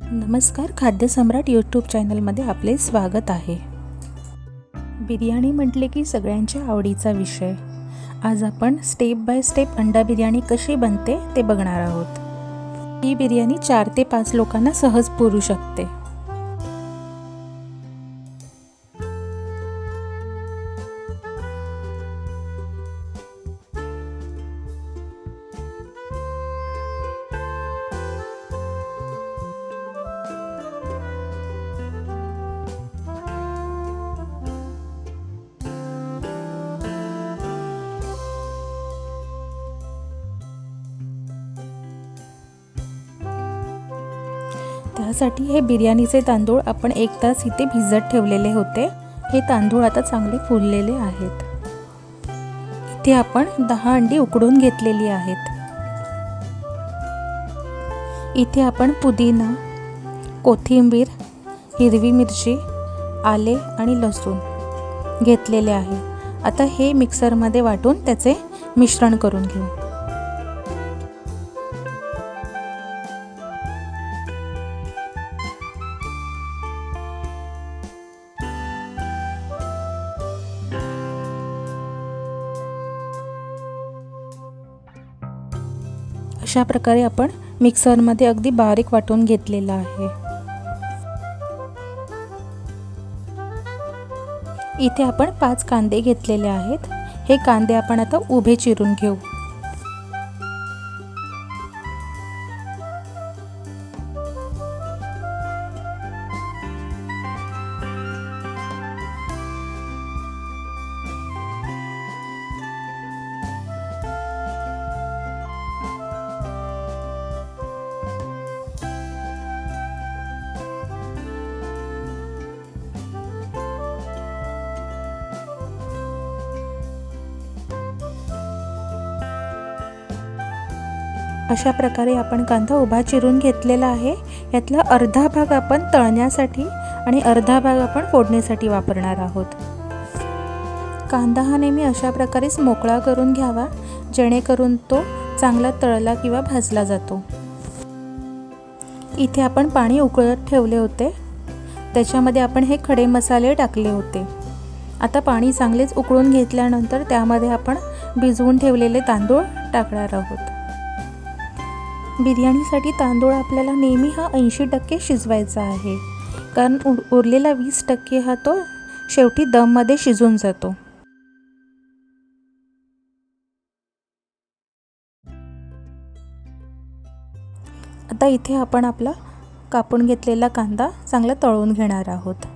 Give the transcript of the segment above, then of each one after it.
नमस्कार, खाद्य सम्राट यूट्यूब चॅनलमध्ये आपले स्वागत आहे। बिर्याणी म्हटले की सगळ्यांच्या आवडीचा विषय। आज आपण स्टेप बाय स्टेप अंडा बिर्याणी कशी बनते ते बघणार आहोत। ही बिर्याणी 4 ते 5 लोकांना सहज पुरू शकते। त्यासाठी हे बिर्याणीचे तांदूळ आपण 1 तास इथे भिजत ठेवलेले होते। हे तांदूळ आता चांगले फुललेले आहेत। इथे आपण 10 अंडी उकडून घेतलेली आहेत। इथे आपण पुदिना, कोथिंबीर, हिरवी मिरची, आले आणि लसूण घेतलेले आहे। आता हे मिक्सरमध्ये वाटून त्याचे मिश्रण करून घेऊ। अशा प्रकारे आपण मिक्सरमध्ये अगदी बारीक वाटून घेतलेला आहे। इथे आपण 5 कांदे घेतलेले आहेत। हे कांदे आपण आता उभे चिरून घेऊ। अशा प्रकारे आपण कांदा उभा चिरून घेतलेला आहे। यातला अर्धा भाग आपण तळण्यासाठी आणि अर्धा भाग आपण फोडणीसाठी वापरणार आहोत। कांदा हा नेहमी अशा प्रकारेच मोकळा करून घ्यावा, जेणेकरून तो चांगला तळला किंवा भाजला जातो। इथे आपण पाणी उकळत ठेवले होते, त्याच्यामध्ये आपण हे खडे मसाले टाकले होते। आता पाणी चांगलेच उकळून घेतल्यानंतर त्यामध्ये आपण भिजवून ठेवलेले तांदूळ टाकणार आहोत। बिर्याणीसाठी तांदूळ आपल्याला नेहमी हा 80% शिजवायचा आहे, कारण उरलेला 20% हा तो शेवटी दममध्ये शिजून जातो। आता इथे आपण आपला कापून घेतलेला कांदा चांगला तळून घेणार आहोत।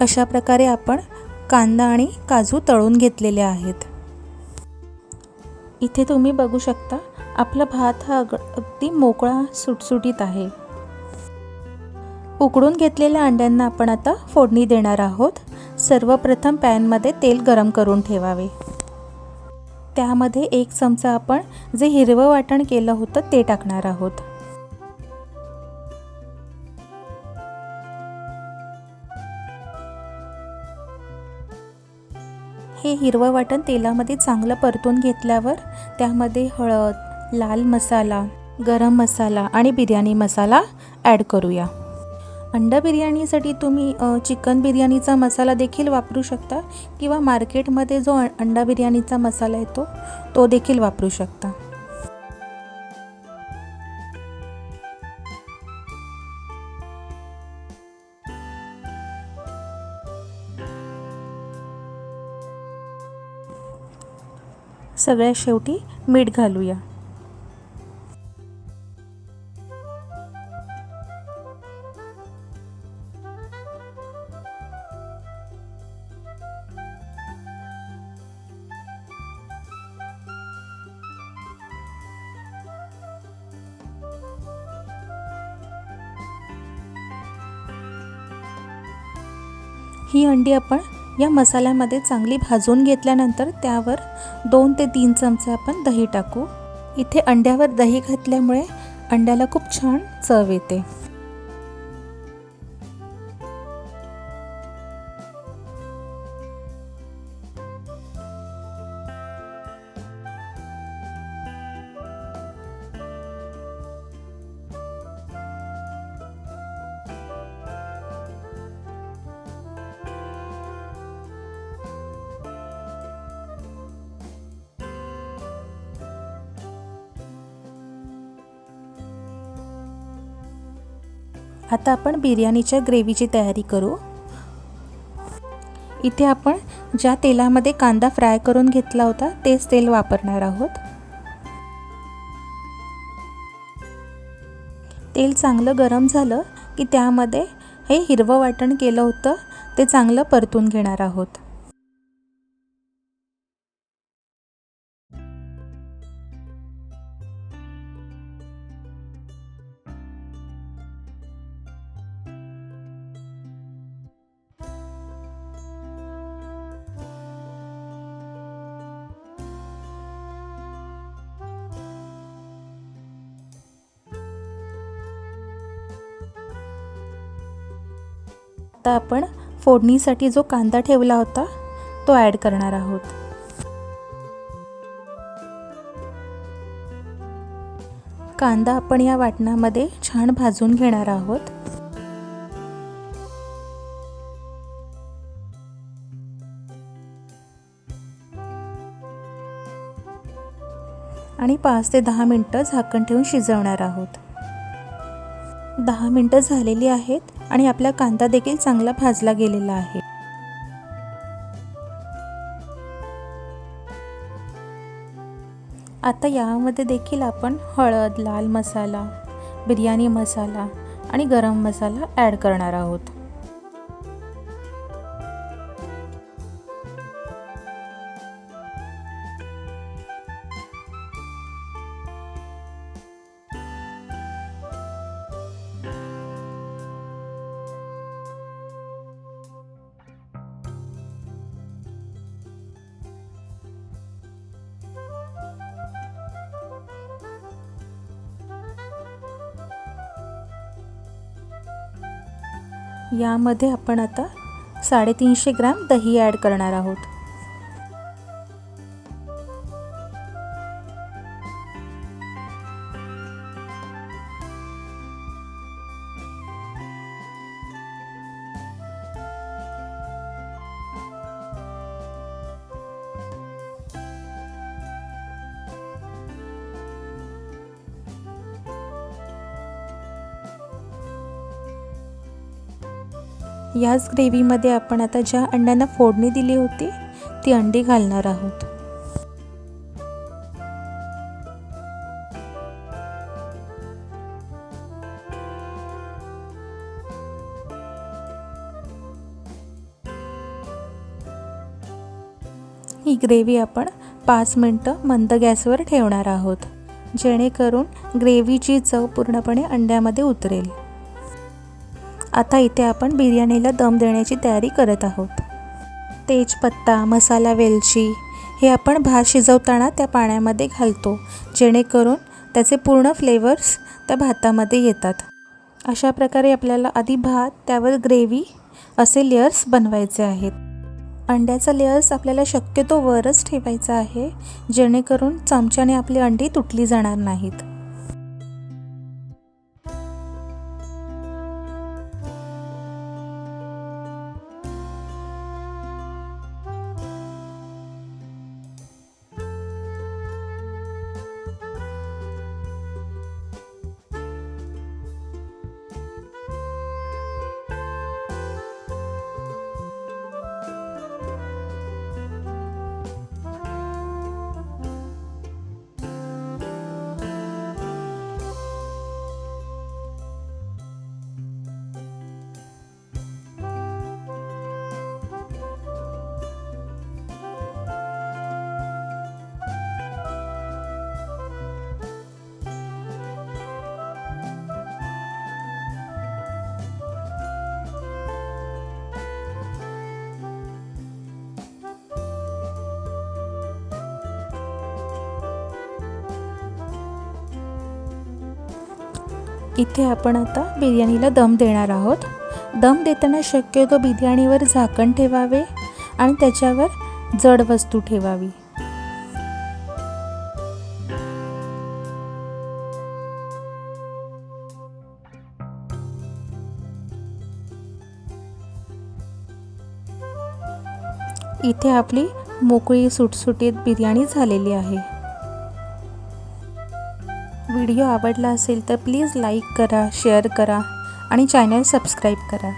अशा प्रकारे आपण कांदा आणि काजू तळून घेतलेले आहेत। इथे तुम्ही बघू शकता आपला भात हा अगदी मोकळा सुटसुटीत आहे। उकडून घेतलेल्या अंड्यांना आपण आता फोडणी देणार आहोत। सर्वप्रथम पॅनमध्ये तेल गरम करून ठेवावे। त्यामध्ये 1 चमचा आपण जे हिरवं वाटण केलं होतं ते टाकणार आहोत। हे हिरवं वाटण तेलामध्ये चांगलं परतून घेतल्यावर त्यामध्ये हळद, लाल मसाला, गरम मसाला आणि बिर्याणी मसाला ॲड करूया। अंडा बिर्याणीसाठी तुम्ही चिकन बिर्याणीचा मसाला देखील वापरू शकता किंवा मार्केटमध्ये जो अंडा बिर्याणीचा मसाला येतो तो देखील वापरू शकता। सगळ्यात शेवटी मीठ घालूया। ही अंडी आपण या मसाल्यामध्ये चांगली भाजून घेतल्यानंतर त्यावर 2 ते 3 चमचे आपण दही टाकू। इथे अंड्यावर दही घातल्यामुळे अंड्याला खूप छान चव येते। आता आपण बिर्याणीच्या ग्रेव्हीची तयारी करू। इथे आपण ज्या तेलामध्ये कांदा फ्राय करून घेतला होता तेच तेल वापरणार आहोत। तेल चांगलं गरम झालं की त्यामध्ये हे हिरवं वाटण केलं होतं ते चांगलं परतून घेणार आहोत। आता आपण फोडणीसाठी जो कांदा ठेवला होता तो ॲड करणार आहोत। कांदा आपण या वाटणामध्ये छान भाजून घेणार आहोत। आणि 5 ते 10 मिनिटं झाकण ठेवून शिजवणार आहोत। 10 मिनिटं झालेली आहेत आणि आपला कांदा देखील चांगला भाजला गेलेला आहे। आता यामध्ये देखील आपण हळद, लाल मसाला, बिर्याणी मसाला आणि गरम मसाला ॲड करणार आहोत। यामध्ये आपण आता 350 ग्रॅम दही ॲड करणार आहोत। याच ग्रेव्हीमध्ये आपण आता ज्या अंड्यांना फोडणी दिली होती ती अंडी घालणार आहोत। ही ग्रेव्ही आपण 5 मिनिटं मंद गॅसवर ठेवणार आहोत, जेणेकरून ग्रेव्हीची चव पूर्णपणे अंड्यामध्ये उतरेल। आता इथे आपण बिर्याणीला दम देण्याची तयारी करत आहोत। तेजपत्ता, मसाला वेलची हे आपण भात शिजवताना त्या पाण्यामध्ये घालतो, जेणेकरून त्याचे पूर्ण फ्लेवर्स त्या भातामध्ये येतात। अशा प्रकारे आपल्याला आधी भात, त्यावर ग्रेव्ही असे लेयर्स बनवायचे आहेत। अंड्याचा लेयर्स आपल्याला शक्यतो वरच ठेवायचा आहे, जेणेकरून चमच्याने आपली अंडी तुटली जाणार नाहीत। इथे आपण आता बिर्याणीला दम देणार आहोत। दम देताना शक्यतो बिर्याणीवर झाकण ठेवावे आणि त्याच्यावर जड वस्तू ठेवावी। इथे आपली मोकळी सुटसुटीत बिर्याणी झालेली आहे। व्हिडिओ आवडला असेल तर प्लीज लाईक करा, शेअर करा आणि चॅनल सबस्क्राईब करा.